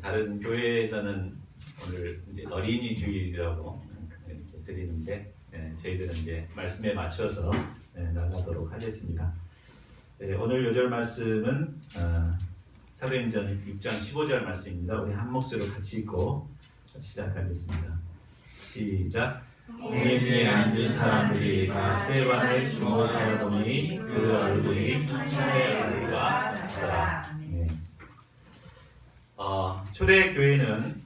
다른 교회에서는 오늘 이제 어린이 주일이라고 이렇게 드리는데 저희들은 이제 말씀에 맞춰서 나가도록 하겠습니다. 오늘 요절 말씀은 사도행전 6장 15절 말씀입니다. 우리 한 목소리로 같이 읽고 시작하겠습니다. 시작. 공회 중에 앉은 사람들이 다 스데반을 주목하여 보니 그 얼굴이 천사의 얼굴과 같더라. 초대교회는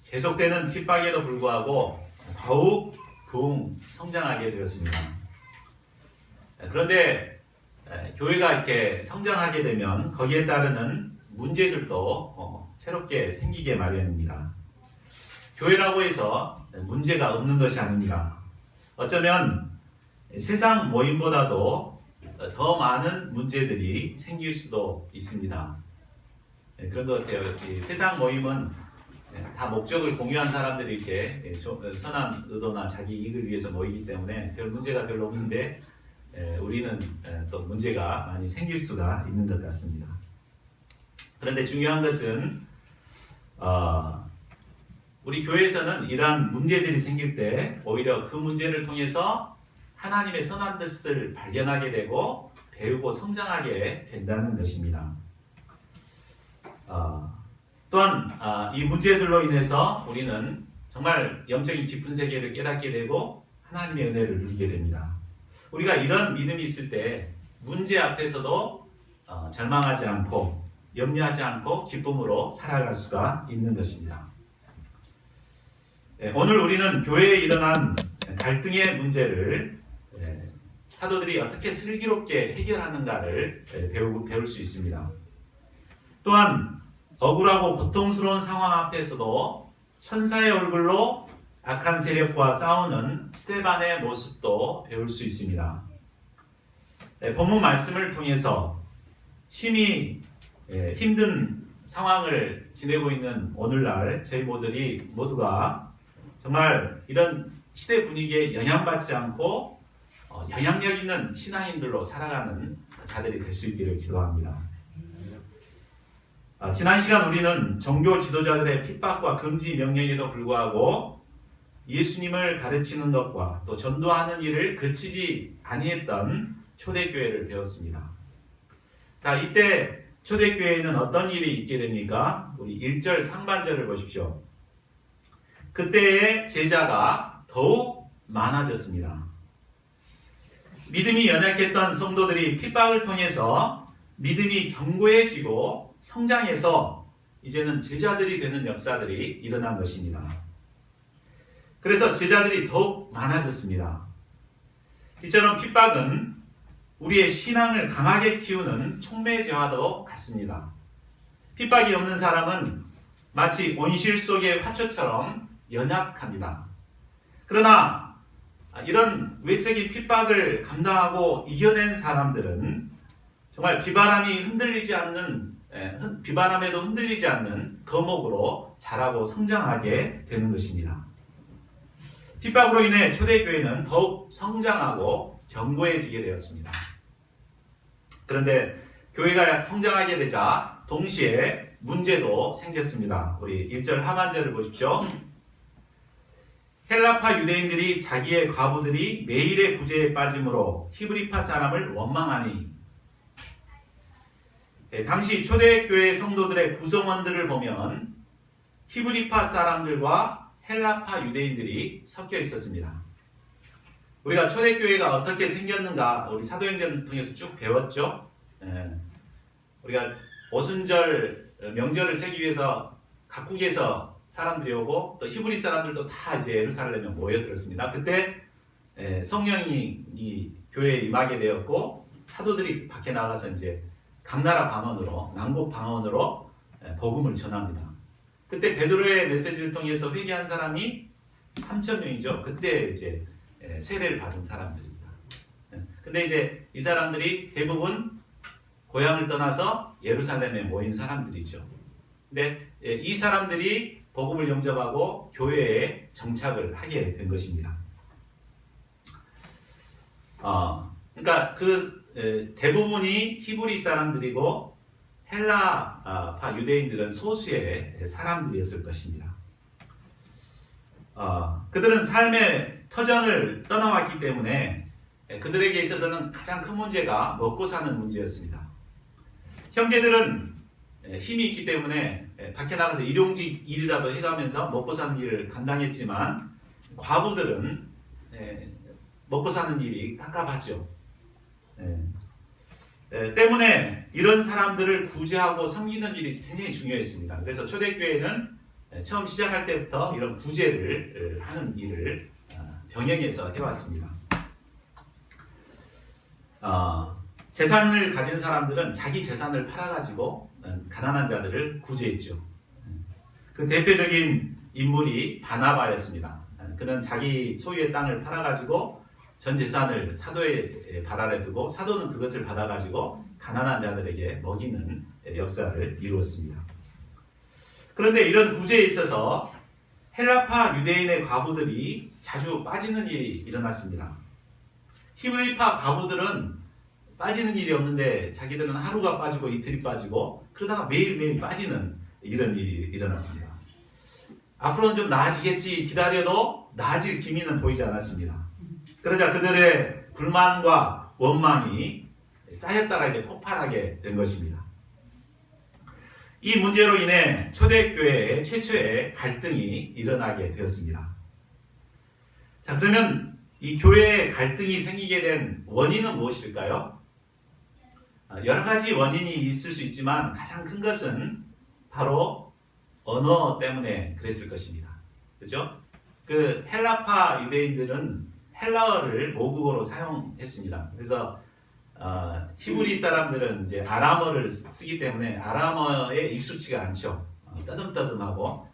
계속되는 핍박에도 불구하고 더욱 부흥 성장하게 되었습니다. 그런데 교회가 이렇게 성장하게 되면 거기에 따르는 문제들도 새롭게 생기게 마련입니다. 교회라고 해서 문제가 없는 것이 아닙니다. 어쩌면 세상 모임보다도 더 많은 문제들이 생길 수도 있습니다. 그런 것 같아요. 세상 모임은 다 목적을 공유한 사람들이 이렇게 선한 의도나 자기 이익을 위해서 모이기 때문에 별 문제가 별로 없는데 우리는 또 문제가 많이 생길 수가 있는 것 같습니다. 그런데 중요한 것은 우리 교회에서는 이러한 문제들이 생길 때 오히려 그 문제를 통해서 하나님의 선한 뜻을 발견하게 되고 배우고 성장하게 된다는 것입니다. 또한 이 문제들로 인해서 우리는 정말 영적인 깊은 세계를 깨닫게 되고 하나님의 은혜를 누리게 됩니다. 우리가 이런 믿음이 있을 때 문제 앞에서도 절망하지 않고 염려하지 않고 기쁨으로 살아갈 수가 있는 것입니다. 오늘 우리는 교회에 일어난 갈등의 문제를 사도들이 어떻게 슬기롭게 해결하는가를 배울 수 있습니다. 또한 억울하고 고통스러운 상황 앞에서도 천사의 얼굴로 악한 세력과 싸우는 스데반의 모습도 배울 수 있습니다. 본문 말씀을 통해서 심히 힘든 상황을 지내고 있는 오늘날 저희 모두가 정말 이런 시대 분위기에 영향받지 않고 영향력 있는 신앙인들로 살아가는 자들이 될 수 있기를 기도합니다. 지난 시간 우리는 종교 지도자들의 핍박과 금지 명령에도 불구하고 예수님을 가르치는 것과 또 전도하는 일을 그치지 아니했던 초대교회를 배웠습니다. 자, 이때 초대교회에는 어떤 일이 있게 됩니까? 우리 1절 상반절을 보십시오. 그때의 제자가 더욱 많아졌습니다. 믿음이 연약했던 성도들이 핍박을 통해서 믿음이 견고해지고 성장해서 이제는 제자들이 되는 역사들이 일어난 것입니다. 그래서 제자들이 더욱 많아졌습니다. 이처럼 핍박은 우리의 신앙을 강하게 키우는 촉매제와도 같습니다. 핍박이 없는 사람은 마치 온실 속의 화초처럼 연약합니다. 그러나 이런 외적인 핍박을 감당하고 이겨낸 사람들은 정말 비바람에도 흔들리지 않는 거목으로 자라고 성장하게 되는 것입니다. 핍박으로 인해 초대교회는 더욱 성장하고 견고해지게 되었습니다. 그런데 교회가 성장하게 되자 동시에 문제도 생겼습니다. 우리 1절 하반절을 보십시오. 헬라파 유대인들이 자기의 과부들이 매일의 구제에 빠짐으로 히브리파 사람을 원망하니. 당시 초대교회 성도들의 구성원들을 보면 히브리파 사람들과 헬라파 유대인들이 섞여 있었습니다. 우리가 초대교회가 어떻게 생겼는가 우리 사도행전을 통해서 쭉 배웠죠. 우리가 오순절 명절을 세기 위해서 각국에서 사람들이 오고 또 히브리 사람들도 다 이제 예루살렘에 모여들었습니다. 그때 성령이 이 교회에 임하게 되었고 사도들이 밖에 나가서 이제 각 나라 방언으로 남북 방언으로 복음을 전합니다. 그때 베드로의 메시지를 통해서 회개한 사람이 3,000명이죠. 그때 이제 세례를 받은 사람들입니다. 근데 이제 이 사람들이 대부분 고향을 떠나서 예루살렘에 모인 사람들이죠. 근데 이 사람들이 복음을 영접하고 교회에 정착을 하게 된 것입니다. 그러니까 그 대부분이 히브리 사람들이고 헬라파 유대인들은 소수의 사람들이었을 것입니다. 그들은 삶의 터전을 떠나왔기 때문에 그들에게 있어서는 가장 큰 문제가 먹고 사는 문제였습니다. 형제들은 힘이 있기 때문에 밖에 나가서 일용직 일이라도 해가면서 먹고 사는 일을 감당했지만 과부들은 먹고 사는 일이 깝깝하죠. 때문에 이런 사람들을 구제하고 섬기는 일이 굉장히 중요했습니다. 그래서 초대교회는 처음 시작할 때부터 이런 구제를 하는 일을 병행해서 해왔습니다. 재산을 가진 사람들은 자기 재산을 팔아가지고 가난한 자들을 구제했죠. 그 대표적인 인물이 바나바였습니다. 그는 자기 소유의 땅을 팔아가지고 전 재산을 사도의 발 아래 두고 사도는 그것을 받아가지고 가난한 자들에게 먹이는 역사를 이루었습니다. 그런데 이런 구제에 있어서 헬라파 유대인의 과부들이 자주 빠지는 일이 일어났습니다. 히브리파 과부들은 빠지는 일이 없는데 자기들은 하루가 빠지고 이틀이 빠지고 그러다가 매일매일 빠지는 이런 일이 일어났습니다. 앞으로는 좀 나아지겠지 기다려도 나아질 기미는 보이지 않았습니다. 그러자 그들의 불만과 원망이 쌓였다가 이제 폭발하게 된 것입니다. 이 문제로 인해 초대교회에 최초의 갈등이 일어나게 되었습니다. 자, 그러면 이 교회에 갈등이 생기게 된 원인은 무엇일까요? 여러 가지 원인이 있을 수 있지만 가장 큰 것은 바로 언어 때문에 그랬을 것입니다. 그죠? 그 헬라파 유대인들은 헬라어를 모국어로 사용했습니다. 그래서 히브리 사람들은 이제 아람어를 쓰기 때문에 아람어에 익숙치가 않죠. 떠듬떠듬하고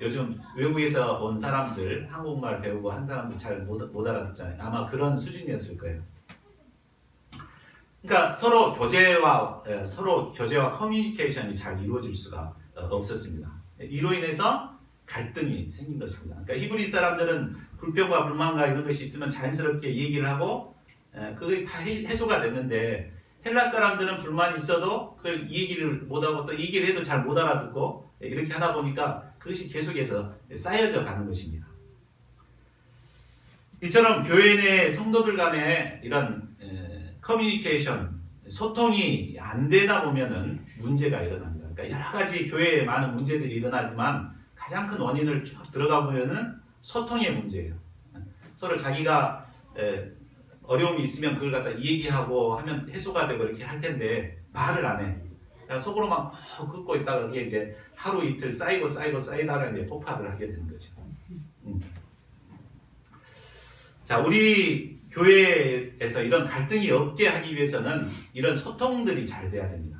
요즘 외국에서 온 사람들 한국말 배우고 한 사람들 잘 못 알아듣잖아요. 아마 그런 수준이었을 거예요. 그러니까 서로 교제와 커뮤니케이션이 잘 이루어질 수가 없었습니다. 이로 인해서 갈등이 생긴 것입니다. 그러니까 히브리 사람들은 불평과 불만과 이런 것이 있으면 자연스럽게 얘기를 하고 그게 다 해소가 됐는데 헬라 사람들은 불만이 있어도 그걸 이 얘기를 못하고 또 얘기를 해도 잘 못 알아듣고 이렇게 하다 보니까 그것이 계속해서 쌓여져 가는 것입니다. 이처럼 교회 내 성도들 간에 이런 커뮤니케이션, 소통이 안 되다 보면은 문제가 일어납니다. 그러니까 여러 가지 교회에 많은 문제들이 일어나지만 가장 큰 원인을 쭉 들어가 보면은 소통의 문제예요. 서로 자기가 어려움이 있으면 그걸 갖다 얘기하고 하면 해소가 되고 이렇게 할 텐데 말을 안 해. 그러니까 속으로만 긋고 있다가 그게 이제 하루 이틀 쌓이다가 이제 폭발을 하게 되는 거죠. 자, 우리 교회에서 이런 갈등이 없게 하기 위해서는 이런 소통들이 잘 돼야 됩니다.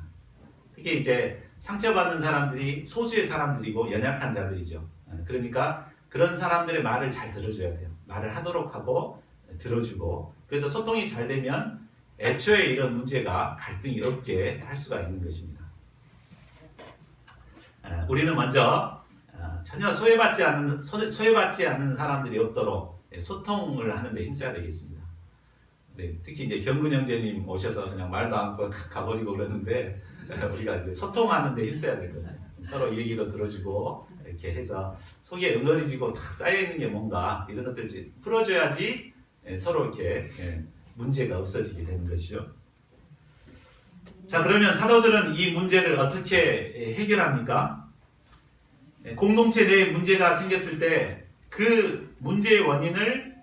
특히 이제 상처받는 사람들이 소수의 사람들이고 연약한 자들이죠. 그러니까 그런 사람들의 말을 잘 들어줘야 돼요. 말을 하도록 하고 들어주고, 그래서 소통이 잘 되면 애초에 이런 문제가 갈등이 없게 할 수가 있는 것입니다. 우리는 먼저 전혀 소외받지 않는 사람들이 없도록 소통을 하는 데 힘써야 되겠습니다. 네, 특히 이제 경근 형제님 오셔서 그냥 말도 않고 가버리고 그러는데 우리가 이제 소통하는 데 힘써야 될 거예요. 서로 얘기도 들어주고 이렇게 해서 속에 응어리지고 탁 쌓여있는 게 뭔가 이런 것들 풀어줘야지 서로 이렇게 문제가 없어지게 되는 것이죠. 자, 그러면 사도들은 이 문제를 어떻게 해결합니까? 공동체 내에 문제가 생겼을 때 그 문제의 원인을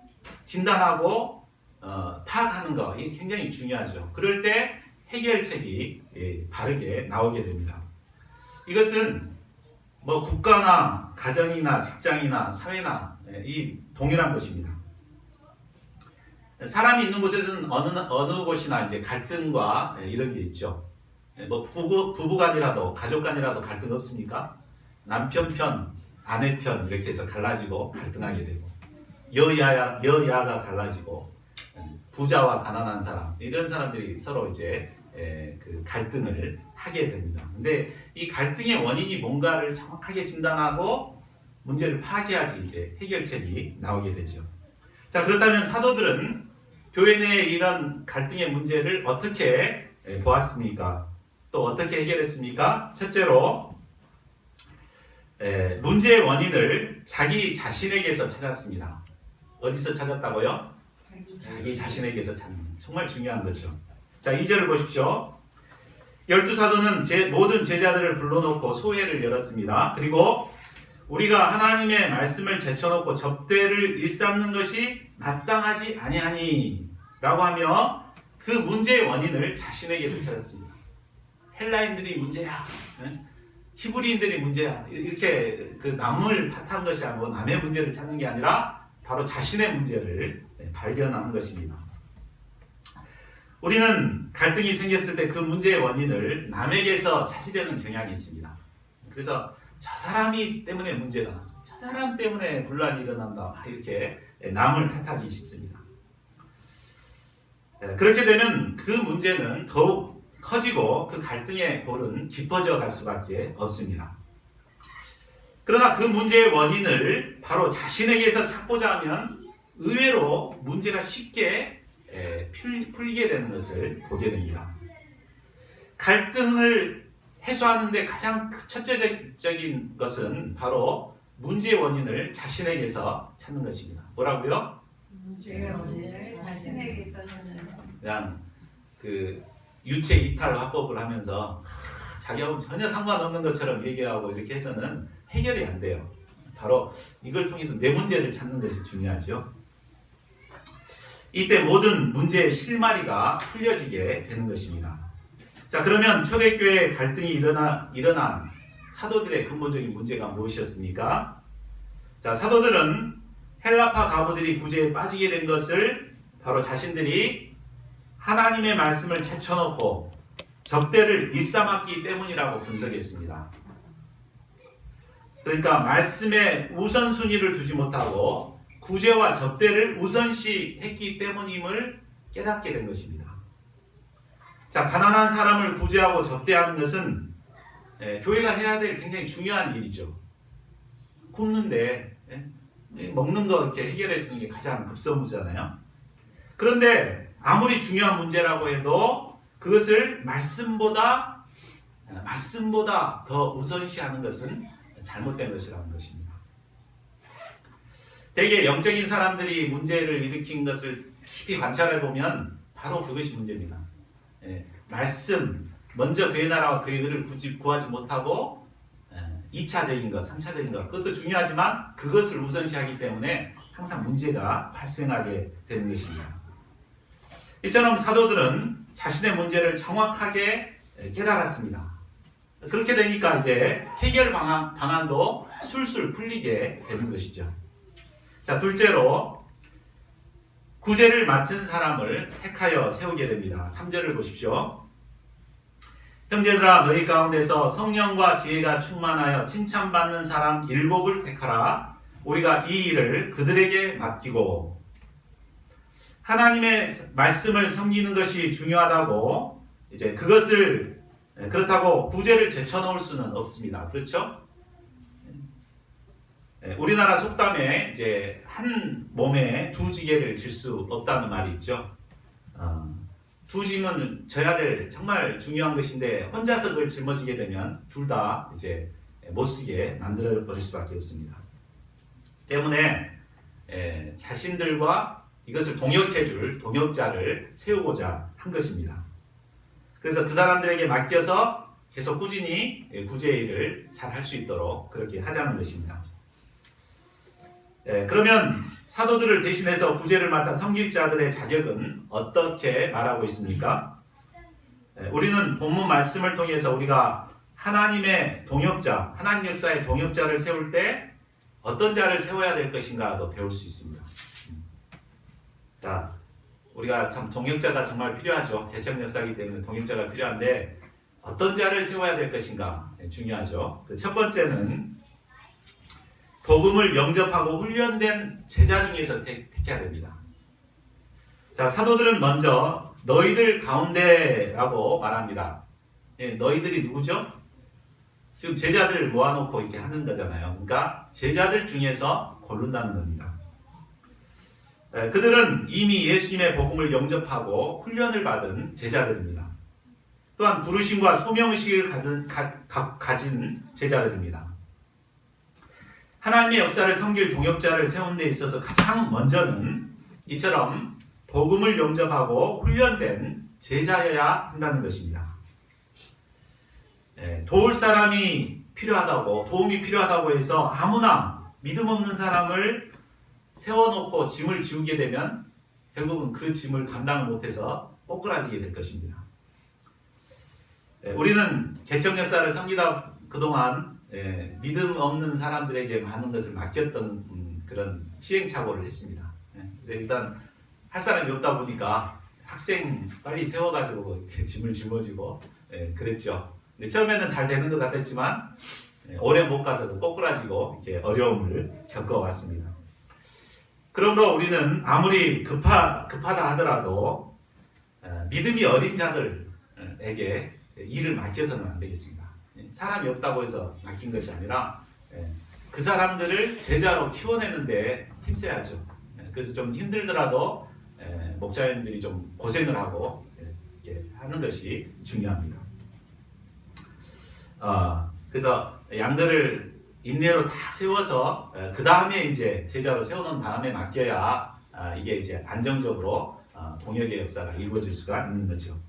진단하고 파악하는 거, 이게 굉장히 중요하죠. 그럴 때 해결책이 바르게 나오게 됩니다. 이것은 뭐 국가나 가정이나 직장이나 사회나 이 동일한 것입니다. 사람이 있는 곳에서는 어느 곳이나 이제 갈등과 이런 게 있죠. 뭐 부부간이라도 가족간이라도 갈등 없습니까? 남편 편, 아내 편 이렇게 해서 갈라지고 갈등하게 되고, 여야가 갈라지고, 부자와 가난한 사람 이런 사람들이 서로 이제 그 갈등을 하게 됩니다. 근데 이 갈등의 원인이 뭔가를 정확하게 진단하고 문제를 파악해야지 이제 해결책이 나오게 되죠. 자, 그렇다면 사도들은 교회 내에 이런 갈등의 문제를 어떻게 보았습니까? 또 어떻게 해결했습니까? 첫째로 문제의 원인을 자기 자신에게서 찾았습니다. 어디서 찾았다고요? 자기 자신에게서 찾는, 정말 중요한 거죠. 자, 2절을 보십시오. 12사도는 모든 제자들을 불러놓고 소회를 열었습니다. 그리고 우리가 하나님의 말씀을 제쳐놓고 접대를 일삼는 것이 마땅하지 아니하니 라고 하며 그 문제의 원인을 자신에게서 찾았습니다. 헬라인들이 문제야, 히브리인들이 문제야, 이렇게 그 남을 탓한 것이 아니고 남의 문제를 찾는 게 아니라 바로 자신의 문제를 발견한 것입니다. 우리는 갈등이 생겼을 때 그 문제의 원인을 남에게서 찾으려는 경향이 있습니다. 그래서 저 사람이 때문에 문제다, 저 사람 때문에 분란이 일어난다, 이렇게 남을 탓하기 쉽습니다. 그렇게 되면 그 문제는 더욱 커지고 그 갈등의 골은 깊어져 갈 수밖에 없습니다. 그러나 그 문제의 원인을 바로 자신에게서 찾고자 하면 의외로 문제가 쉽게 풀리게 되는 것을 보게 됩니다. 갈등을 해소하는 데 가장 첫째적인 것은 바로 문제의 원인을 자신에게서 찾는 것입니다. 뭐라고요? 문제의 원인을 자신에게서 찾는. 그냥 그 유체 이탈 화법을 하면서 자기하고 전혀 상관없는 것처럼 얘기하고 이렇게 해서는 해결이 안 돼요. 바로 이걸 통해서 내 문제를 찾는 것이 중요하죠. 이때 모든 문제의 실마리가 풀려지게 되는 것입니다. 자, 그러면 초대교회 갈등이 일어난 사도들의 근본적인 문제가 무엇이었습니까? 자, 사도들은 헬라파 가부들이 구제에 빠지게 된 것을 바로 자신들이 하나님의 말씀을 제쳐놓고 접대를 일삼았기 때문이라고 분석했습니다. 그러니까 말씀에 우선순위를 두지 못하고 구제와 접대를 우선시했기 때문임을 깨닫게 된 것입니다. 자, 가난한 사람을 구제하고 접대하는 것은 교회가 해야 될 굉장히 중요한 일이죠. 굶는데 먹는 거 이렇게 해결해 주는 게 가장 급선무잖아요. 그런데 아무리 중요한 문제라고 해도 그것을 말씀보다 더 우선시하는 것은 잘못된 것이라는 것입니다. 대개 영적인 사람들이 문제를 일으킨 것을 깊이 관찰해 보면 바로 그것이 문제입니다. 말씀, 먼저 그의 나라와 그의 의를 구하지 못하고 2차적인 것, 3차적인 것, 그것도 중요하지만 그것을 우선시하기 때문에 항상 문제가 발생하게 되는 것입니다. 이처럼 사도들은 자신의 문제를 정확하게 깨달았습니다. 그렇게 되니까 이제 해결 방안도 술술 풀리게 되는 것이죠. 자, 둘째로 구제를 맡은 사람을 택하여 세우게 됩니다. 3절을 보십시오. 형제들아, 너희 가운데서 성령과 지혜가 충만하여 칭찬받는 사람 7을 택하라. 우리가 이 일을 그들에게 맡기고. 하나님의 말씀을 섬기는 것이 중요하다고 이제 그렇다고 구제를 제쳐놓을 수는 없습니다. 그렇죠? 우리나라 속담에 이제 한 몸에 두 지게를 질 수 없다는 말이 있죠. 두 짐은 져야 될 정말 중요한 것인데 혼자서 그걸 짊어지게 되면 둘 다 이제 못 쓰게 만들어 버릴 수밖에 없습니다. 때문에 자신들과 이것을 동역해줄 동역자를 세우고자 한 것입니다. 그래서 그 사람들에게 맡겨서 계속 꾸준히 구제의 일을 잘 할 수 있도록 그렇게 하자는 것입니다. 그러면 사도들을 대신해서 구제를 맡아 섬길 자들의 자격은 어떻게 말하고 있습니까? 우리는 본문 말씀을 통해서 우리가 하나님의 동역자, 하나님 역사의 동역자를 세울 때 어떤 자를 세워야 될 것인가도 배울 수 있습니다. 자, 우리가 참 동역자가 정말 필요하죠. 개척 역사이기 때문에 동역자가 필요한데 어떤 자를 세워야 될 것인가 중요하죠. 첫 번째는 복음을 영접하고 훈련된 제자 중에서 택해야 됩니다. 자, 사도들은 먼저 너희들 가운데라고 말합니다. 너희들이 누구죠? 지금 제자들을 모아놓고 이렇게 하는 거잖아요. 그러니까 제자들 중에서 고른다는 겁니다. 그들은 이미 예수님의 복음을 영접하고 훈련을 받은 제자들입니다. 또한 부르심과 소명의식을 가진 제자들입니다. 하나님의 역사를 섬길 동역자를 세운 데 있어서 가장 먼저는 이처럼 복음을 영접하고 훈련된 제자여야 한다는 것입니다. 도울 사람이 필요하다고, 도움이 필요하다고 해서 아무나 믿음 없는 사람을 세워놓고 짐을 지우게 되면 결국은 그 짐을 감당을 못해서 꼬꾸라지게 될 것입니다. 우리는 개척 역사를 섬기다 그동안 믿음 없는 사람들에게 많은 것을 맡겼던 그런 시행착오를 했습니다. 그래서 일단 할 사람이 없다 보니까 학생 빨리 세워가지고 짐을 짊어지고 그랬죠. 근데 처음에는 잘 되는 것 같았지만 오래 못 가서 꼬꾸라지고 이렇게 어려움을 겪어왔습니다. 그러므로 우리는 아무리 급하다 하더라도 믿음이 어린 자들에게 일을 맡겨서는 안 되겠습니다. 사람이 없다고 해서 맡긴 것이 아니라 그 사람들을 제자로 키워내는데 힘써야죠. 그래서 좀 힘들더라도 목자님들이 좀 고생을 하고 이렇게 하는 것이 중요합니다. 그래서 양들을 인내로 다 세워서 그 다음에 이제 제자로 세워놓은 다음에 맡겨야 이게 이제 안정적으로 동역의 역사가 이루어질 수가 있는 거죠.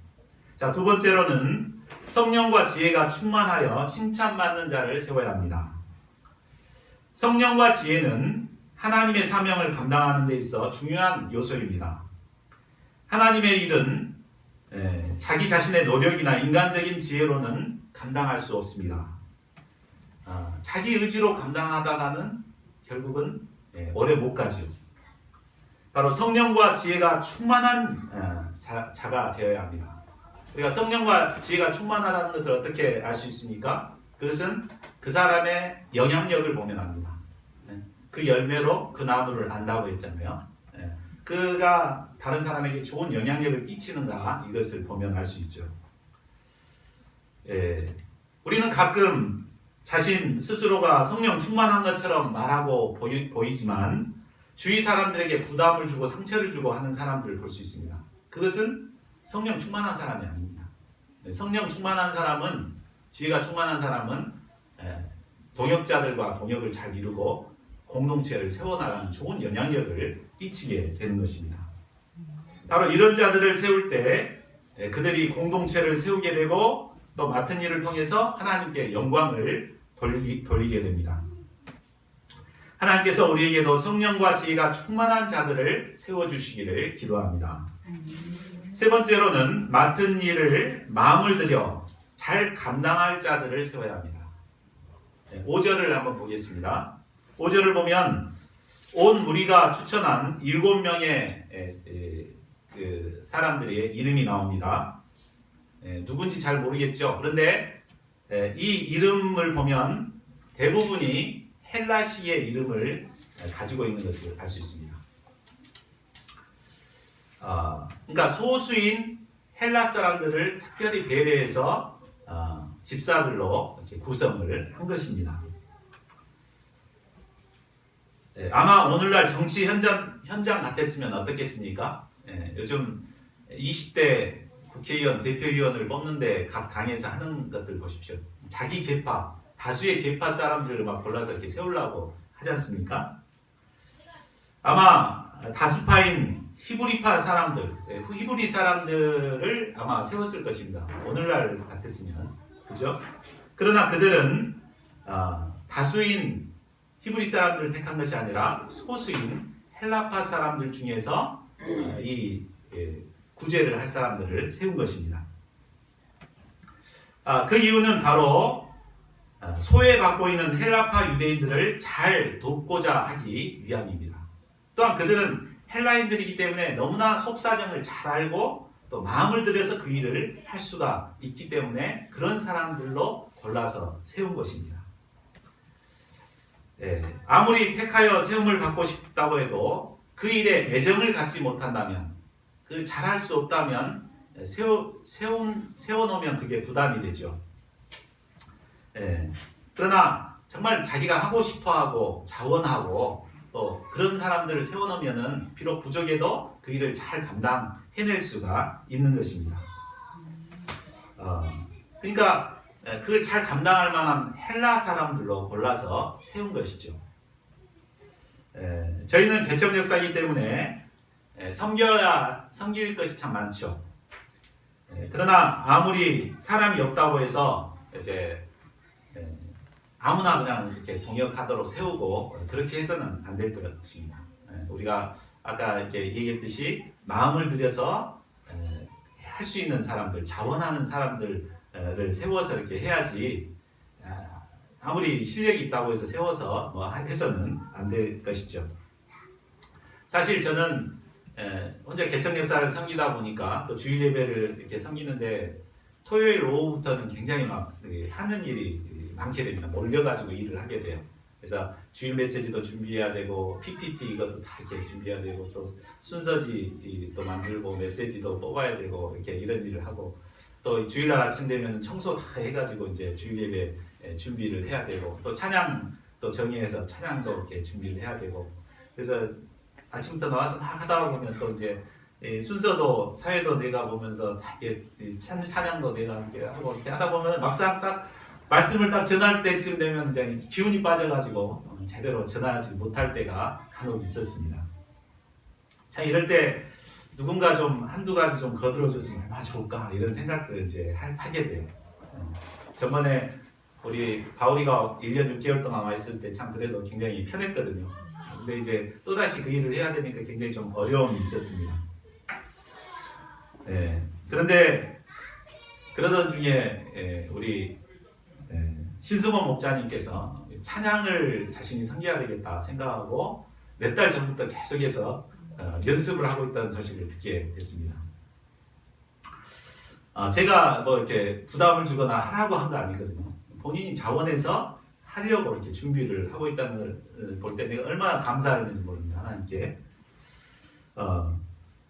자, 두 번째로는 성령과 지혜가 충만하여 칭찬받는 자를 세워야 합니다. 성령과 지혜는 하나님의 사명을 감당하는 데 있어 중요한 요소입니다. 하나님의 일은 자기 자신의 노력이나 인간적인 지혜로는 감당할 수 없습니다. 자기 의지로 감당하다가는 결국은 오래 못 가죠. 바로 성령과 지혜가 충만한 자가 되어야 합니다. 우리가 성령과 지혜가 충만하다는 것을 어떻게 알 수 있습니까? 그것은 그 사람의 영향력을 보면 압니다. 그 열매로 그 나무를 안다고 했잖아요. 그가 다른 사람에게 좋은 영향력을 끼치는가, 이것을 보면 알 수 있죠. 우리는 가끔 자신 스스로가 성령 충만한 것처럼 말하고 보이지만 주위 사람들에게 부담을 주고 상처를 주고 하는 사람들을 볼 수 있습니다. 그것은 성령 충만한 사람이 아닙니다. 성령 충만한 사람은, 지혜가 충만한 사람은 동역자들과 동역을 잘 이루고 공동체를 세워나가는 좋은 영향력을 끼치게 되는 것입니다. 바로 이런 자들을 세울 때 그들이 공동체를 세우게 되고 또 맡은 일을 통해서 하나님께 영광을 돌리게 됩니다. 하나님께서 우리에게도 성령과 지혜가 충만한 자들을 세워주시기를 기도합니다. 세 번째로는 맡은 일을 마음을 들여 잘 감당할 자들을 세워야 합니다. 5절을 한번 보겠습니다. 5절을 보면 온 무리가 추천한 7명의 그 사람들의 이름이 나옵니다. 누군지 잘 모르겠죠. 그런데 이 이름을 보면 대부분이 헬라시의 이름을 가지고 있는 것을 알 수 있습니다. 그러니까 소수인 헬라 사람들을 특별히 배려해서 집사들로 이렇게 구성을 한 것입니다. 아마 오늘날 정치 현장 같았으면 어떻겠습니까? 요즘 20대 국회의원, 대표의원을 뽑는데 각 당에서 하는 것들 보십시오. 자기 계파, 다수의 계파 사람들을 막 골라서 이렇게 세우려고 하지 않습니까? 아마 다수파인 히브리파 사람들, 히브리 사람들을 아마 세웠을 것입니다. 오늘날 같았으면, 그죠? 그러나 그들은 다수인 히브리 사람들을 택한 것이 아니라 소수인 헬라파 사람들 중에서 이 구제를 할 사람들을 세운 것입니다. 그 이유는 바로 소외받고 있는 헬라파 유대인들을 잘 돕고자 하기 위함입니다. 또한 그들은 헬라인들이기 때문에 너무나 속사정을 잘 알고 또 마음을 들여서 그 일을 할 수가 있기 때문에 그런 사람들로 골라서 세운 것입니다. 아무리 택하여 세움을 받고 싶다고 해도 그 일에 애정을 갖지 못한다면, 그 잘할 수 없다면 세워놓으면 그게 부담이 되죠. 그러나 정말 자기가 하고 싶어하고 자원하고 또 그런 사람들을 세워놓으면은 비록 부족해도 그 일을 잘 감당해낼 수가 있는 것입니다. 그러니까 그걸 잘 감당할 만한 헬라 사람들로 골라서 세운 것이죠. 저희는 개척 역사이기 때문에 섬길 것이 참 많죠. 그러나 아무리 사람이 없다고 해서 이제 아무나 그냥 이렇게 동역하도록 세우고 그렇게 해서는 안 될 것입니다. 우리가 아까 이렇게 얘기했듯이 마음을 들여서 할 수 있는 사람들, 자원하는 사람들을 세워서 이렇게 해야지 아무리 실력이 있다고 해서 세워서 뭐 해서는 안 될 것이죠. 사실 저는 혼자 개척 역사를 섬기다 보니까 또 주일 예배를 이렇게 섬기는데 토요일 오후부터는 굉장히 막 하는 일이 많게 됩니다. 몰려가지고 일을 하게 돼요. 그래서 주일 메시지도 준비해야 되고 PPT 이것도 다 이렇게 준비해야 되고 또 순서지 또 만들고 메시지도 뽑아야 되고 이렇게 이런 일을 하고 또 주일날 아침 되면 청소 다 해가지고 이제 주일 예배 준비를 해야 되고 또 찬양 또 정리해서 찬양도 이렇게 준비를 해야 되고 그래서 아침부터 나와서 막 하다 보면 또 이제 순서도 사회도 내가 보면서 다 이렇게 찬양도 내가 이렇게 하고 이렇게 하다 보면 막상 딱 말씀을 딱 전할 때쯤 되면 이제 기운이 빠져가지고 제대로 전하지 못할 때가 간혹 있었습니다. 참 이럴 때 누군가 좀 한두 가지 좀 거들어줬으면 얼마나 좋을까 이런 생각들을 이제 하게 돼요. 저번에 우리 바울이가 1년 6개월 동안 와 있을 때 참 그래도 굉장히 편했거든요. 근데 이제 또다시 그 일을 해야 되니까 굉장히 좀 어려움이 있었습니다. 그런데 그러던 중에 우리 신승원 목자님께서 찬양을 자신이 섬겨야 되겠다 생각하고 몇 달 전부터 계속해서 연습을 하고 있다는 소식을 듣게 됐습니다. 제가 뭐 이렇게 부담을 주거나 하라고 한 거 아니거든요. 본인이 자원해서 하려고 이렇게 준비를 하고 있다는 걸 볼 때 내가 얼마나 감사했는지 모릅니다. 하나님께.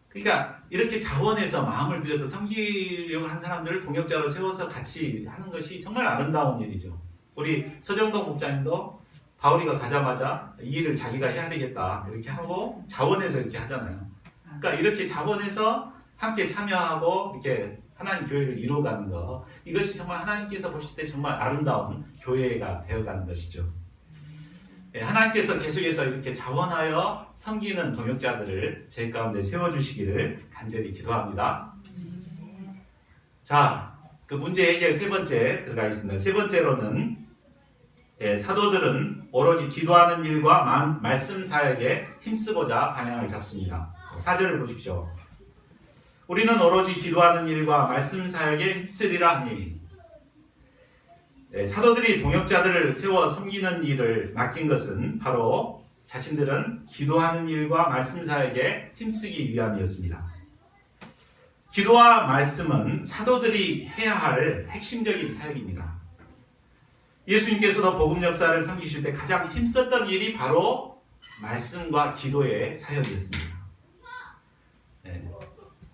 그러니까 이렇게 자원해서 마음을 들여서 섬기려고 한 사람들을 동역자로 세워서 같이 하는 것이 정말 아름다운 일이죠. 우리 서정동 목사님도 바울이가 가자마자 이 일을 자기가 해야 되겠다 이렇게 하고 자원해서 이렇게 하잖아요. 그러니까 이렇게 자원해서 함께 참여하고 이렇게 하나님 교회를 이루어가는 것 이것이 정말 하나님께서 보실 때 정말 아름다운 교회가 되어가는 것이죠. 하나님께서 계속해서 이렇게 자원하여 섬기는 동역자들을 제 가운데 세워주시기를 간절히 기도합니다. 자, 그 문제 해결 세 번째 들어가겠습니다. 세 번째로는 사도들은 오로지 기도하는 일과 말씀 사역에 힘쓰고자 방향을 잡습니다. 4절을 보십시오. 우리는 오로지 기도하는 일과 말씀 사역에 힘쓰리라 하니 사도들이 동역자들을 세워 섬기는 일을 맡긴 것은 바로 자신들은 기도하는 일과 말씀 사역에 힘쓰기 위함이었습니다. 기도와 말씀은 사도들이 해야 할 핵심적인 사역입니다. 예수님께서도 복음 역사를 섬기실 때 가장 힘썼던 일이 바로 말씀과 기도의 사역이었습니다.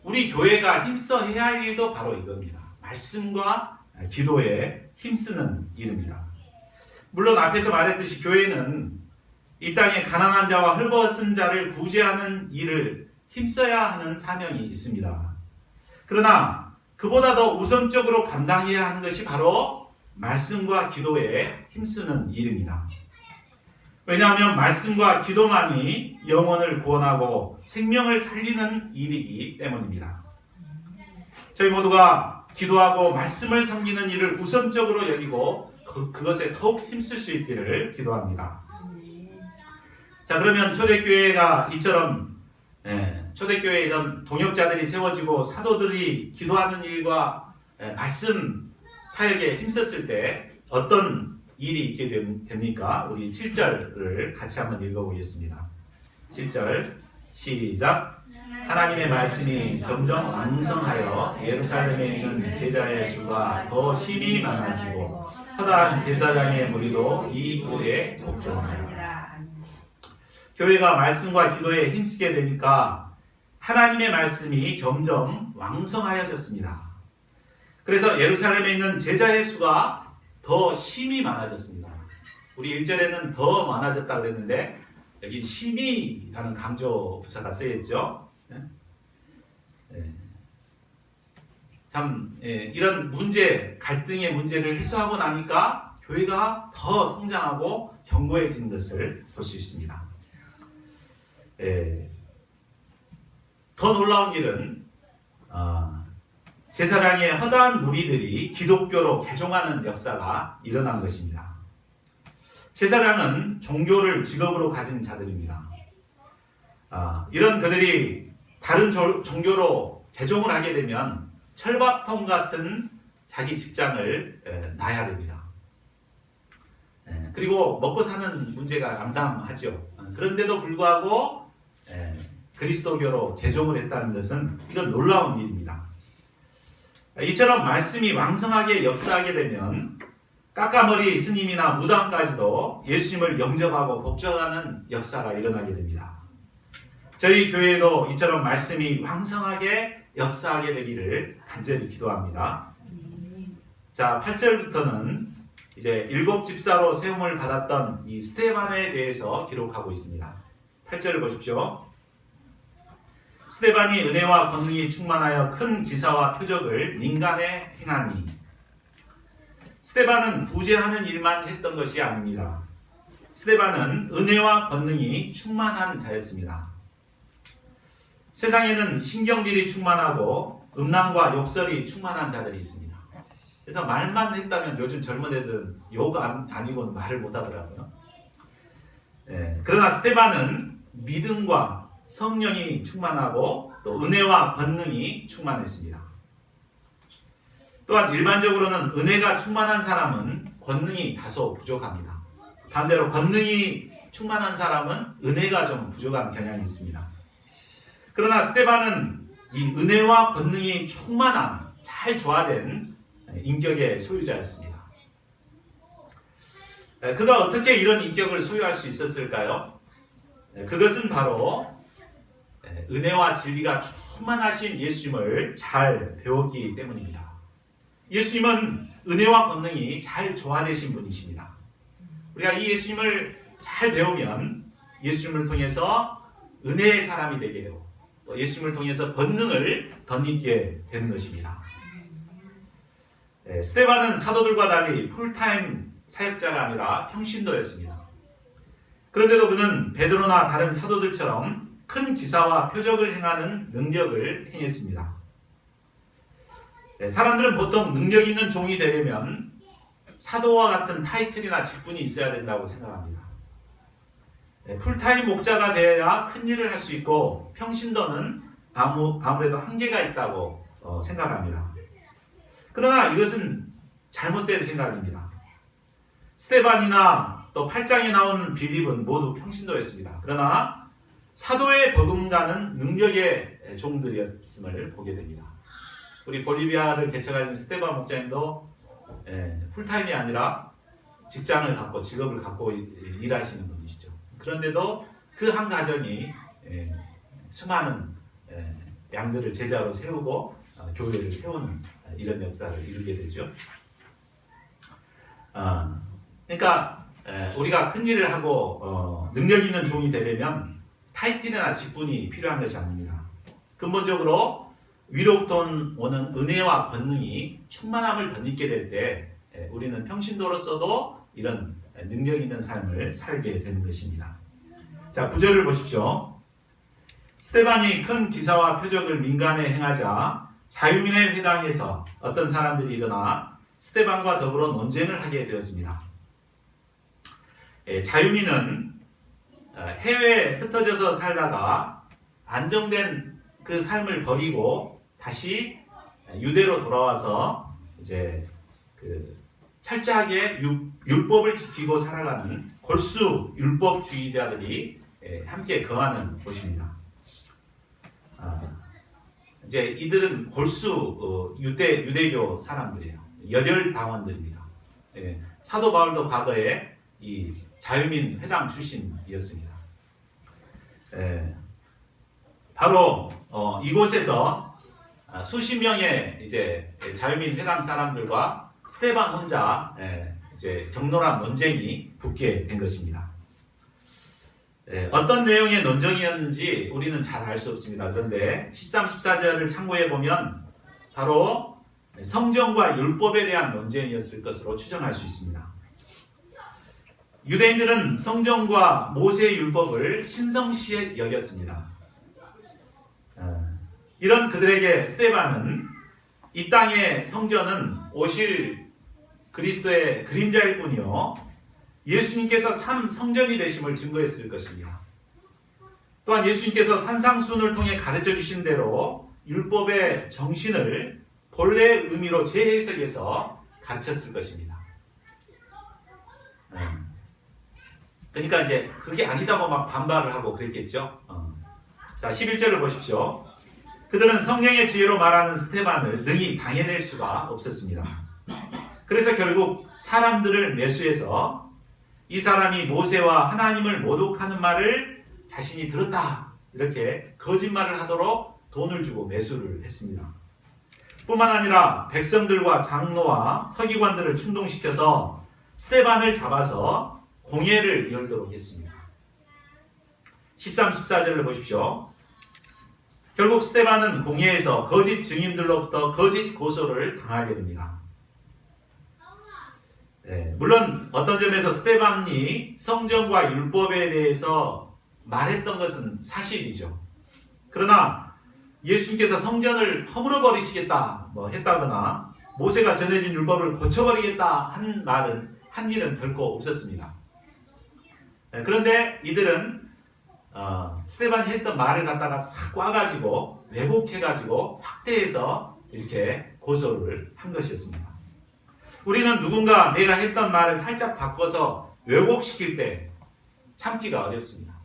우리 교회가 힘써 해야 할 일도 바로 이겁니다. 말씀과 기도에 힘쓰는 일입니다. 물론 앞에서 말했듯이 교회는 이 땅에 가난한 자와 헐벗은 자를 구제하는 일을 힘써야 하는 사명이 있습니다. 그러나 그보다 더 우선적으로 감당해야 하는 것이 바로 말씀과 기도에 힘쓰는 일입니다. 왜냐하면 말씀과 기도만이 영혼을 구원하고 생명을 살리는 일이기 때문입니다. 저희 모두가 기도하고 말씀을 섬기는 일을 우선적으로 여기고 그것에 더욱 힘쓸 수 있기를 기도합니다. 자, 그러면 초대교회가 이처럼 초대교회에 이런 동역자들이 세워지고 사도들이 기도하는 일과 말씀 사역에 힘썼을 때 어떤 일이 있게 됩니까? 우리 7절을 같이 한번 읽어보겠습니다. 7절 시작. 하나님의 말씀이 점점 왕성하여 예루살렘에 있는 제자의 수가 더 심히 많아지고 허다한 제사장의 무리도 이 교회에 복종하니라. 교회가 말씀과 기도에 힘쓰게 되니까 하나님의 말씀이 점점 왕성하여졌습니다. 그래서 예루살렘에 있는 제자의 수가 더 심히 많아졌습니다. 우리 1절에는 더 많아졌다 그랬는데 여기 심히라는 강조 부사가 쓰여있죠. 참 이런 문제, 갈등의 문제를 해소하고 나니까 교회가 더 성장하고 견고해지는 것을 볼 수 있습니다. 더 놀라운 일은 제사장의 허다한 무리들이 기독교로 개종하는 역사가 일어난 것입니다. 제사장은 종교를 직업으로 가진 자들입니다. 이런 그들이 다른 종교로 개종을 하게 되면 철밥통 같은 자기 직장을 놔야 됩니다. 그리고 먹고 사는 문제가 난감하죠. 그런데도 불구하고 그리스도교로 개종을 했다는 것은 이건 놀라운 일입니다. 이처럼 말씀이 왕성하게 역사하게 되면 까까머리 스님이나 무당까지도 예수님을 영접하고 복종하는 역사가 일어나게 됩니다. 저희 교회도 이처럼 말씀이 왕성하게 역사하게 되기를 간절히 기도합니다. 자, 8절부터는 이제 7 집사로 세움을 받았던 이 스데반에 대해서 기록하고 있습니다. 8절을 보십시오. 스데반이 은혜와 권능이 충만하여 큰 기사와 표적을 민간에 행하니. 스데반은 구제하는 일만 했던 것이 아닙니다. 스데반은 은혜와 권능이 충만한 자였습니다. 세상에는 신경질이 충만하고 음란과 욕설이 충만한 자들이 있습니다. 그래서 말만 했다면 요즘 젊은 애들은 욕 아니고는 말을 못하더라고요. 그러나 스데반은 믿음과 성령이 충만하고 또 은혜와 권능이 충만했습니다. 또한 일반적으로는 은혜가 충만한 사람은 권능이 다소 부족합니다. 반대로 권능이 충만한 사람은 은혜가 좀 부족한 경향이 있습니다. 그러나 스데반은 이 은혜와 권능이 충만한 잘 조화된 인격의 소유자였습니다. 그가 어떻게 이런 인격을 소유할 수 있었을까요? 그것은 바로 은혜와 진리가 충만하신 예수님을 잘 배웠기 때문입니다. 예수님은 은혜와 권능이 잘 조화되신 분이십니다. 우리가 이 예수님을 잘 배우면 예수님을 통해서 은혜의 사람이 되게 되고 또 예수님을 통해서 권능을 덧입게 되는 것입니다. 스데반은 사도들과 달리 풀타임 사역자가 아니라 평신도였습니다. 그런데도 그는 베드로나 다른 사도들처럼 큰 기사와 표적을 행하는 능력을 행했습니다. 사람들은 보통 능력 있는 종이 되려면 사도와 같은 타이틀이나 직분이 있어야 된다고 생각합니다. 풀타임 목자가 되어야 큰 일을 할 수 있고 평신도는 아무래도 한계가 있다고 생각합니다. 그러나 이것은 잘못된 생각입니다. 스데반이나 또 8장에 나오는 빌립은 모두 평신도였습니다. 그러나 사도의 버금가는 능력의 종들이었음을 보게 됩니다. 우리 볼리비아를 개척하신 스데반 목자님도 풀타임이 아니라 직장을 갖고 직업을 갖고 일하시는 분이시죠. 그런데도 그 한 가정이 수많은 양들을 제자로 세우고 교회를 세우는 이런 역사를 이루게 되죠. 그러니까 우리가 큰 일을 하고 능력 있는 종이 되려면 타이틀이나 직분이 필요한 것이 아닙니다. 근본적으로 위로부터 오는 은혜와 권능이 충만함을 덧입게 될 때 우리는 평신도로서도 이런 능력 있는 삶을 살게 되는 것입니다. 자, 9절을 보십시오. 스데반이 큰 기사와 표적을 민간에 행하자 자유민의 회당에서 어떤 사람들이 일어나 스데반과 더불어 논쟁을 하게 되었습니다. 자유민은 해외에 흩어져서 살다가 안정된 그 삶을 버리고 다시 유대로 돌아와서 이제 철저하게 율법을 지키고 살아가는 골수 율법주의자들이 함께 거하는 곳입니다. 이제 이들은 골수 유대교 사람들이에요. 열혈당원들입니다. 사도 바울도 과거에 이 자유민 회장 출신이었습니다. 바로 이곳에서 수십 명의 이제 자유민 회당 사람들과 스데반 혼자 이제 격렬한 논쟁이 붙게 된 것입니다. 어떤 내용의 논쟁이었는지 우리는 잘 알 수 없습니다. 그런데 13, 14절을 참고해 보면 바로 성전과 율법에 대한 논쟁이었을 것으로 추정할 수 있습니다. 유대인들은 성전과 모세의 율법을 신성시 여겼습니다. 이런 그들에게 스데반은 이 땅의 성전은 오실 그리스도의 그림자일 뿐이요 예수님께서 참 성전이 되심을 증거했을 것입니다. 또한 예수님께서 산상수훈을 통해 가르쳐 주신 대로 율법의 정신을 본래의 의미로 재해석해서 가르쳤을 것입니다. 그러니까 이제 그게 아니다고 막 반발을 하고 그랬겠죠. 자, 11절을 보십시오. 그들은 성령의 지혜로 말하는 스데반을 능히 당해낼 수가 없었습니다. 그래서 결국 사람들을 매수해서 이 사람이 모세와 하나님을 모독하는 말을 자신이 들었다, 이렇게 거짓말을 하도록 돈을 주고 매수를 했습니다. 뿐만 아니라 백성들과 장로와 서기관들을 충동시켜서 스데반을 잡아서 공회를 열도록 했습니다. 13, 14절을 보십시오. 결국 스데반은 공회에서 거짓 증인들로부터 거짓 고소를 당하게 됩니다. 물론 어떤 점에서 스데반이 성전과 율법에 대해서 말했던 것은 사실이죠. 그러나 예수님께서 성전을 허물어 버리시겠다 했다거나 모세가 전해준 율법을 고쳐버리겠다 한 일은 결코 없었습니다. 그런데 이들은 스데반이 했던 말을 갖다가 싹 꽈가지고 왜곡해가지고 확대해서 이렇게 고소를 한 것이었습니다. 우리는 누군가 내가 했던 말을 살짝 바꿔서 왜곡시킬 때 참기가 어렵습니다.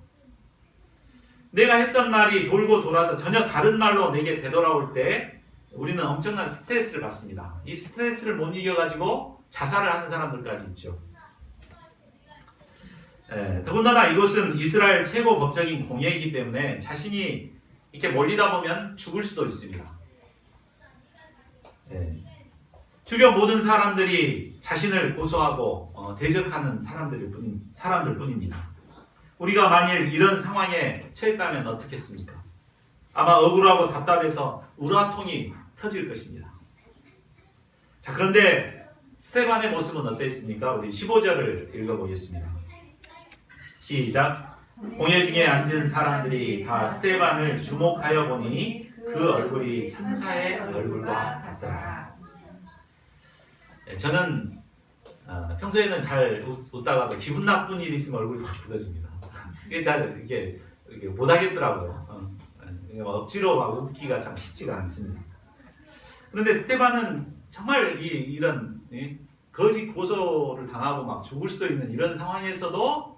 내가 했던 말이 돌고 돌아서 전혀 다른 말로 내게 되돌아올 때 우리는 엄청난 스트레스를 받습니다. 이 스트레스를 못 이겨가지고 자살을 하는 사람들까지 있죠. 더군다나 이곳은 이스라엘 최고 법적인 공회이기 때문에 자신이 이렇게 몰리다 보면 죽을 수도 있습니다. 주변 모든 사람들이 자신을 고소하고 대적하는 사람들 뿐입니다. 우리가 만일 이런 상황에 처했다면 어떻겠습니까? 아마 억울하고 답답해서 우라통이 터질 것입니다. 자, 그런데 스데반의 모습은 어땠습니까? 우리 15절을 읽어보겠습니다. 시작. 공회 중에 앉은 사람들이 다 스데반을 주목하여 보니 그 얼굴이 천사의 얼굴과 같더라. 저는 평소에는 잘 웃다가도 기분 나쁜 일이 있으면 얼굴이 확 붉어집니다. 이게 잘 이렇게 못하겠더라고요. 억지로 막 웃기가 참 쉽지가 않습니다. 그런데 스데반은 정말 이런 거짓 고소를 당하고 막 죽을 수도 있는 이런 상황에서도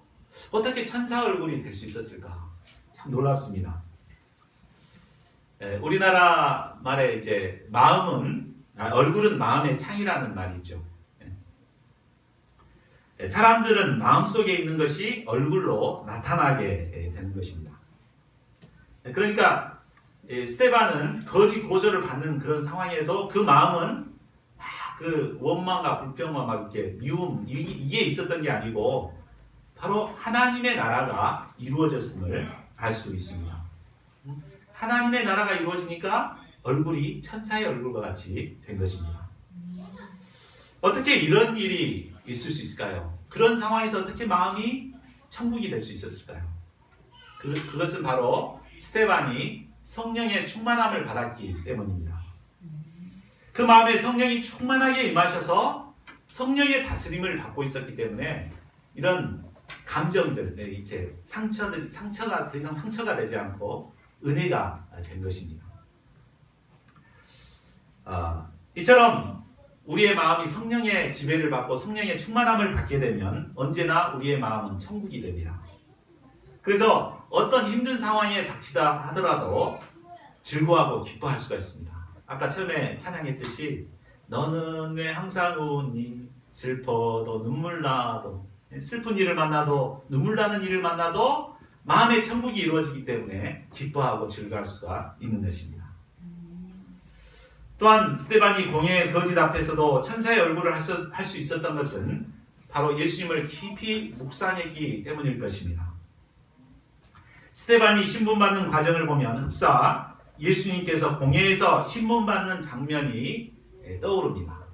어떻게 천사 얼굴이 될 수 있었을까? 참 놀랍습니다. 우리나라 말에 이제 얼굴은 마음의 창이라는 말이 있죠. 사람들은 마음속에 있는 것이 얼굴로 나타나게 되는 것입니다. 그러니까 스데반은 거짓 고소를 받는 그런 상황에도 그 마음은 그 원망과 불평과 막 이렇게 미움 이게 있었던 게 아니고 바로 하나님의 나라가 이루어졌음을 알 수 있습니다. 하나님의 나라가 이루어지니까 얼굴이 천사의 얼굴과 같이 된 것입니다. 어떻게 이런 일이 있을 수 있을까요? 그런 상황에서 어떻게 마음이 천국이 될 수 있었을까요? 그것은 바로 스데반이 성령의 충만함을 받았기 때문입니다. 그 마음에 성령이 충만하게 임하셔서 성령의 다스림을 받고 있었기 때문에 이런 감정들, 이렇게 상처가 더 이상 상처가 되지 않고 은혜가 된 것입니다. 이처럼 우리의 마음이 성령의 지배를 받고 성령의 충만함을 받게 되면 언제나 우리의 마음은 천국이 됩니다. 그래서 어떤 힘든 상황에 닥치다 하더라도 즐거워하고 기뻐할 수가 있습니다. 아까 처음에 찬양했듯이 너는 왜 항상 우니 슬퍼도 눈물 나도 슬픈 일을 만나도 눈물 나는 일을 만나도 마음의 천국이 이루어지기 때문에 기뻐하고 즐거워할 수가 있는 것입니다. 또한 스데반이 공회의 거짓 앞에서도 천사의 얼굴을 할 수 있었던 것은 바로 예수님을 깊이 묵상했기 때문일 것입니다. 스데반이 신분받는 과정을 보면 흡사 예수님께서 공회에서 신분받는 장면이 떠오릅니다.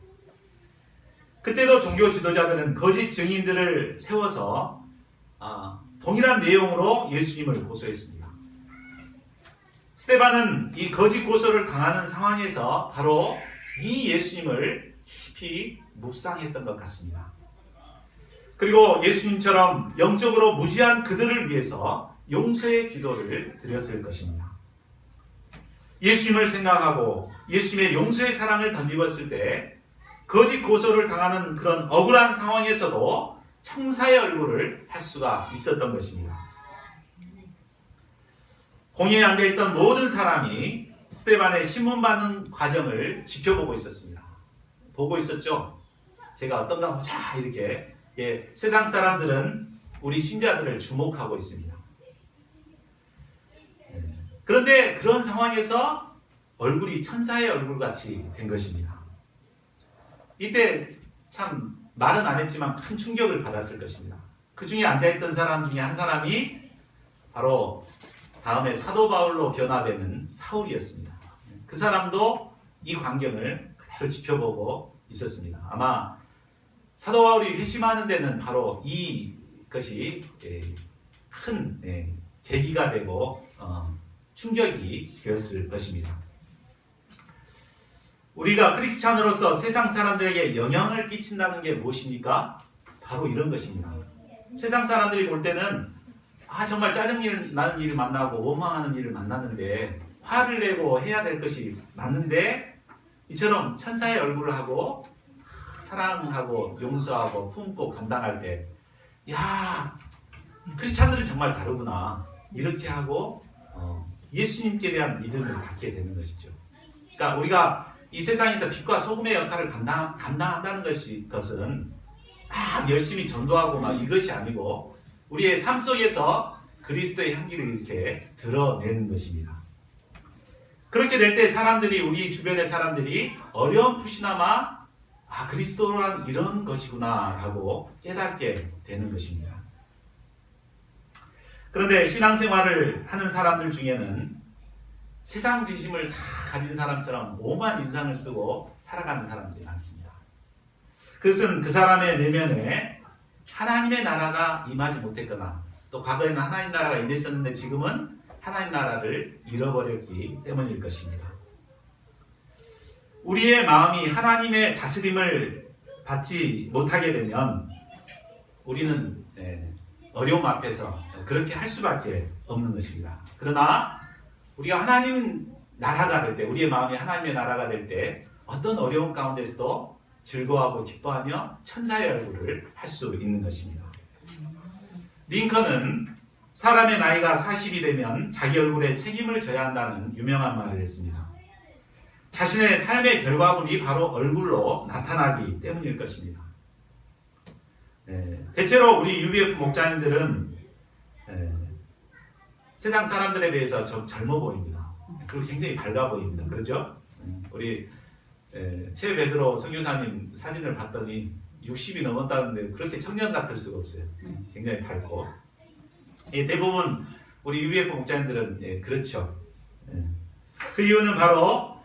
그때도 종교 지도자들은 거짓 증인들을 세워서 동일한 내용으로 예수님을 고소했습니다. 스데반은 이 거짓 고소를 당하는 상황에서 바로 이 예수님을 깊이 묵상했던 것 같습니다. 그리고 예수님처럼 영적으로 무지한 그들을 위해서 용서의 기도를 드렸을 것입니다. 예수님을 생각하고 예수님의 용서의 사랑을 덧입었을 때 거짓 고소를 당하는 그런 억울한 상황에서도 청사의 얼굴을 할 수가 있었던 것입니다. 공회에 앉아있던 모든 사람이 스데반의 신문받는 과정을 지켜보고 있었습니다. 보고 있었죠? 제가 어떤가 보자 이렇게 세상 사람들은 우리 신자들을 주목하고 있습니다. 그런데 그런 상황에서 얼굴이 천사의 얼굴같이 된 것입니다. 이때 참 말은 안 했지만 큰 충격을 받았을 것입니다. 그 중에 앉아있던 사람 중에 한 사람이 바로 다음에 사도 바울로 변화되는 사울이었습니다. 그 사람도 이 광경을 그대로 지켜보고 있었습니다. 아마 사도 바울이 회심하는 데는 바로 이것이 큰 계기가 되고 충격이 되었을 것입니다. 우리가 크리스찬으로서 세상 사람들에게 영향을 끼친다는 게 무엇입니까? 바로 이런 것입니다. 세상 사람들이 볼 때는 정말 짜증나는 일을 만나고 원망하는 일을 만났는데 화를 내고 해야 될 것이 맞는데 이처럼 천사의 얼굴을 하고 사랑하고 용서하고 품고 감당할 때 크리스찬들은 정말 다르구나 이렇게 하고 예수님께 대한 믿음을 갖게 되는 것이죠. 그러니까 우리가 이 세상에서 빛과 소금의 역할을 감당한다는 것은 열심히 전도하고 이것이 아니고 우리의 삶 속에서 그리스도의 향기를 이렇게 드러내는 것입니다. 그렇게 될 때 사람들이 우리 주변의 사람들이 어렴풋이나마 그리스도란 이런 것이구나 라고 깨닫게 되는 것입니다. 그런데 신앙생활을 하는 사람들 중에는 세상 근심을 다 가진 사람처럼 오만 인상을 쓰고 살아가는 사람들이 많습니다. 그것은 그 사람의 내면에 하나님의 나라가 임하지 못했거나 또 과거에는 하나님 나라가 임했었는데 지금은 하나님 나라를 잃어버렸기 때문일 것입니다. 우리의 마음이 하나님의 다스림을 받지 못하게 되면 우리는 어려움 앞에서 그렇게 할 수밖에 없는 것입니다. 그러나 우리가 하나님 나라가 될 때, 우리의 마음이 하나님의 나라가 될 때 어떤 어려움 가운데서도 즐거워하고 기뻐하며 천사의 얼굴을 할 수 있는 것입니다. 링컨은 사람의 나이가 40이 되면 자기 얼굴에 책임을 져야 한다는 유명한 말을 했습니다. 자신의 삶의 결과물이 바로 얼굴로 나타나기 때문일 것입니다. 대체로 우리 UBF 목자님들은 세상 사람들에 비해서 좀 젊어 보입니다. 그리고 굉장히 밝아 보입니다. 그렇죠? 우리 최 베드로 선교사님 사진을 봤더니 60이 넘었다는데 그렇게 청년 같을 수가 없어요. 굉장히 밝고 대부분 우리 UBF 목자님들은 그렇죠. 그 이유는 바로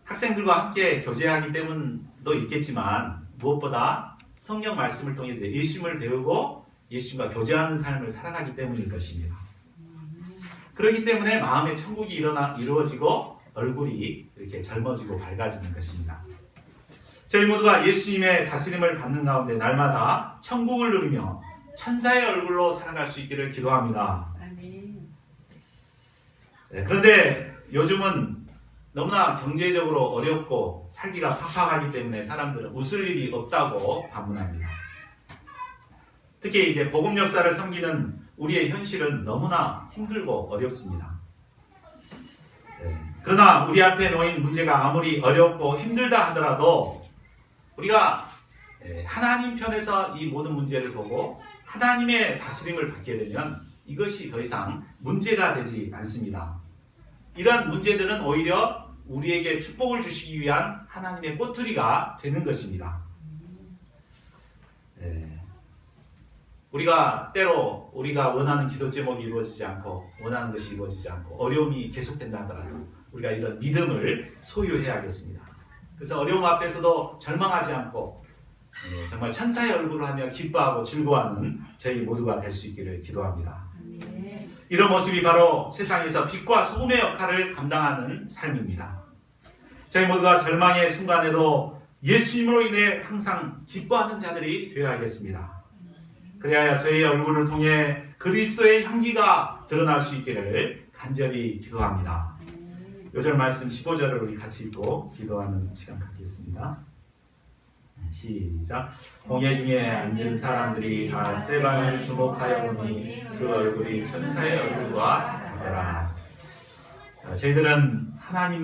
학생들과 함께 교제하기 때문도 있겠지만 무엇보다 성경 말씀을 통해서 예수님을 배우고 예수님과 교제하는 삶을 살아가기 때문일 것입니다. 그렇기 때문에 마음의 천국이 이루어지고 얼굴이 이렇게 젊어지고 밝아지는 것입니다. 저희 모두가 예수님의 다스림을 받는 가운데 날마다 천국을 누리며 천사의 얼굴로 살아갈 수 있기를 기도합니다. 아멘. 그런데 요즘은 너무나 경제적으로 어렵고 살기가 팍팍하기 때문에 사람들은 웃을 일이 없다고 반문합니다. 특히 이제 복음 역사를 섬기는 우리의 현실은 너무나 힘들고 어렵습니다. 그러나 우리 앞에 놓인 문제가 아무리 어렵고 힘들다 하더라도 우리가 하나님 편에서 이 모든 문제를 보고 하나님의 다스림을 받게 되면 이것이 더 이상 문제가 되지 않습니다. 이러한 문제들은 오히려 우리에게 축복을 주시기 위한 하나님의 꼬투리가 되는 것입니다. 우리가 때로 우리가 원하는 기도 제목이 이루어지지 않고 원하는 것이 이루어지지 않고 어려움이 계속된다 하더라도 우리가 이런 믿음을 소유해야겠습니다. 그래서 어려움 앞에서도 절망하지 않고 정말 천사의 얼굴을 하며 기뻐하고 즐거워하는 저희 모두가 될 수 있기를 기도합니다. 이런 모습이 바로 세상에서 빛과 소금의 역할을 감당하는 삶입니다. 저희 모두가 절망의 순간에도 예수님으로 인해 항상 기뻐하는 자들이 되어야겠습니다. 그래야 저희의 얼굴을 통해 그리스도의 향기가 드러날 수 있기를 간절히 기도합니다. 요절 말씀 15절을 우리 같이 읽고 기도하는 시간 갖겠습니다. 시작. 공회 중에 앉은 사람들이 다 스데반을 주목하여 보니 그 얼굴이 천사의 얼굴과 같더라. 저희들은 하나님을